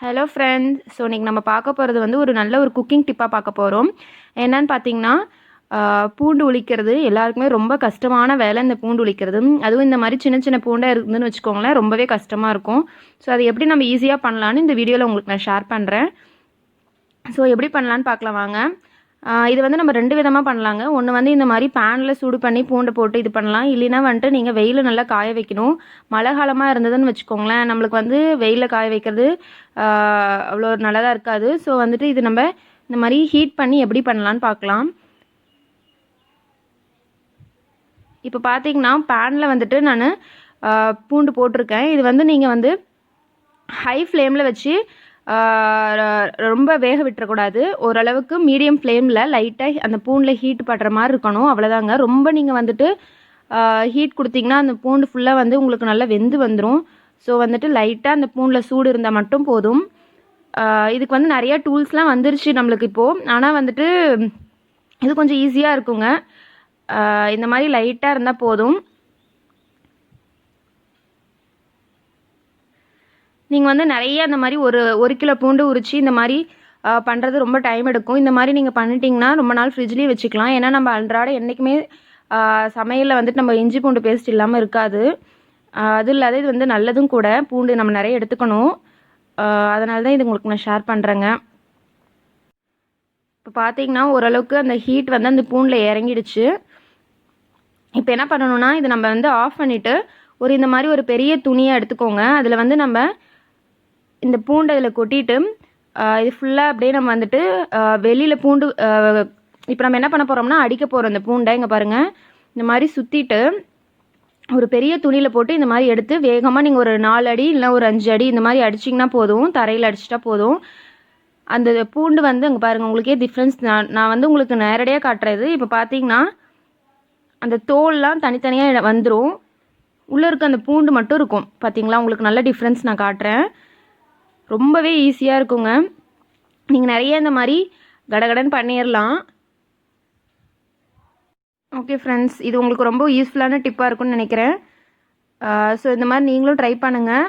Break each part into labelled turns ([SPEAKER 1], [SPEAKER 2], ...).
[SPEAKER 1] Hello friends. So இன்றைக்கி நம்ம பார்க்க போகிறது வந்து ஒரு நல்ல ஒரு குக்கிங் டிப்பாக பார்க்க போகிறோம். என்னன்னு பார்த்தீங்கன்னா, பூண்டு உளிக்கிறது எல்லாருக்குமே ரொம்ப கஷ்டமான வேலை இந்த பூண்டு உளிக்கிறது. அதுவும் இந்த மாதிரி சின்ன சின்ன பூண்டாக இருந்துன்னு வச்சுக்கோங்களேன், ரொம்பவே கஷ்டமாக இருக்கும். ஸோ அதை எப்படி நம்ம ஈஸியாக பண்ணலான்னு இந்த வீடியோவில் உங்களுக்கு நான் ஷேர் பண்ணுறேன். ஸோ எப்படி பண்ணலான்னு பார்க்கலாம் வாங்க. இது வந்து நம்ம 2 விதமாக பண்ணலாங்க. ஒன்று வந்து இந்த மாதிரி பேனில் சூடு பண்ணி பூண்டை போட்டு இது பண்ணலாம். இல்லைன்னா வந்துட்டு நீங்கள் வெயிலில் நல்லா காய வைக்கணும். மழை காலமாக இருந்ததுன்னு வச்சுக்கோங்களேன், நம்மளுக்கு வந்து வெயிலில் காய வைக்கிறது அவ்வளோ நல்லதாக இருக்காது. ஸோ வந்துட்டு இது நம்ம இந்த மாதிரி ஹீட் பண்ணி எப்படி பண்ணலான்னு பார்க்கலாம். இப்போ பார்த்தீங்கன்னா பேனில் வந்துட்டு நான் பூண்டு போட்டிருக்கேன். இது வந்து நீங்கள் வந்து ஹை ஃப்ளேமில் வச்சு ரொம்ப வேக விட்டுறக்கூடாது. ஓரளவுக்கு மீடியம் ஃப்ளேமில் லைட்டாக அந்த பூண்டில் ஹீட் படுற மாதிரி இருக்கணும், அவ்வளோதாங்க. ரொம்ப நீங்கள் வந்துட்டு ஹீட் கொடுத்தீங்கன்னா அந்த பூண்டு ஃபுல்லாக வந்து உங்களுக்கு நல்லா வெந்து வந்துடும். ஸோ வந்துட்டு லைட்டாக அந்த பூண்டில் சூடு இருந்தால் மட்டும் போதும். இதுக்கு வந்து நிறையா டூல்ஸ்லாம் வந்துருச்சு நம்மளுக்கு இப்போது. ஆனால் வந்துட்டு இது கொஞ்சம் ஈஸியாக இருக்குங்க. இந்த மாதிரி லைட்டாக இருந்தால் போதும். நீங்கள் வந்து நிறைய இந்த மாதிரி ஒரு கிலோ பூண்டு உரித்து இந்த மாதிரி பண்ணுறது ரொம்ப டைம் எடுக்கும். இந்த மாதிரி நீங்கள் பண்ணிட்டீங்கன்னா ரொம்ப நாள் ஃப்ரிட்ஜ்லேயே வச்சுக்கலாம். ஏன்னா நம்ம அன்றாட என்றைக்குமே சமையலில் வந்துட்டு நம்ம இஞ்சி பூண்டு பேஸ்ட் இல்லாமல் இருக்காது. அது இல்லாத இது வந்து நல்லதும் கூட. பூண்டு நம்ம நிறைய எடுத்துக்கணும். அதனால தான் இது உங்களுக்கு நான் ஷேர் பண்ணுறேங்க. இப்போ பார்த்தீங்கன்னா ஓரளவுக்கு அந்த ஹீட் வந்து அந்த பூண்டில் இறங்கிடுச்சு. இப்போ என்ன பண்ணணும்னா, இது நம்ம வந்து ஆஃப் பண்ணிவிட்டு இந்த மாதிரி ஒரு பெரிய துணியை எடுத்துக்கோங்க. அதில் வந்து நம்ம இந்த பூண்டை இதில் கொட்டிட்டு இது ஃபுல்லாக அப்படியே நம்ம வந்துட்டு வெளியில் பூண்டு இப்போ நம்ம என்ன பண்ண போகிறோம்னா அடிக்க போகிறோம் இந்த பூண்டை. இங்கே பாருங்கள், இந்த மாதிரி சுற்றிட்டு ஒரு பெரிய துணியில் போட்டு இந்த மாதிரி எடுத்து வேகமாக நீங்கள் ஒரு 4 அடி இல்லை ஒரு 5 அடி இந்த மாதிரி அடிச்சிங்கன்னா போதும். தரையில் அடிச்சிட்டா போதும். அந்த பூண்டு வந்து அங்கே பாருங்கள், உங்களுக்கே டிஃப்ரென்ஸ் நான் வந்து உங்களுக்கு நேரடியாக காட்டுறது. இப்போ பார்த்தீங்கன்னா அந்த தோல்லாம் தனித்தனியாக வந்துடும். உள்ளே இருக்க அந்த பூண்டு மட்டும் இருக்கும். பார்த்தீங்களா, உங்களுக்கு நல்ல டிஃப்ரென்ஸ் நான் காட்டுறேன். ரொம்பவே ஈஸியாக இருக்குங்க. நீங்கள் நிறைய இந்த மாதிரி கடகடன்னு பண்ணிடலாம். ஓகே ஃப்ரெண்ட்ஸ், இது உங்களுக்கு ரொம்ப யூஸ்ஃபுல்லான டிப்பாக இருக்கும்னு நினைக்கிறேன். ஸோ இந்த மாதிரி நீங்களும் ட்ரை பண்ணுங்கள்.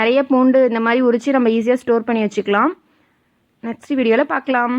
[SPEAKER 1] நிறைய பூண்டு இந்த மாதிரி உரித்து நம்ம ஈஸியாக ஸ்டோர் பண்ணி வச்சுக்கலாம். நெக்ஸ்ட் வீடியோவில் பார்க்கலாம்.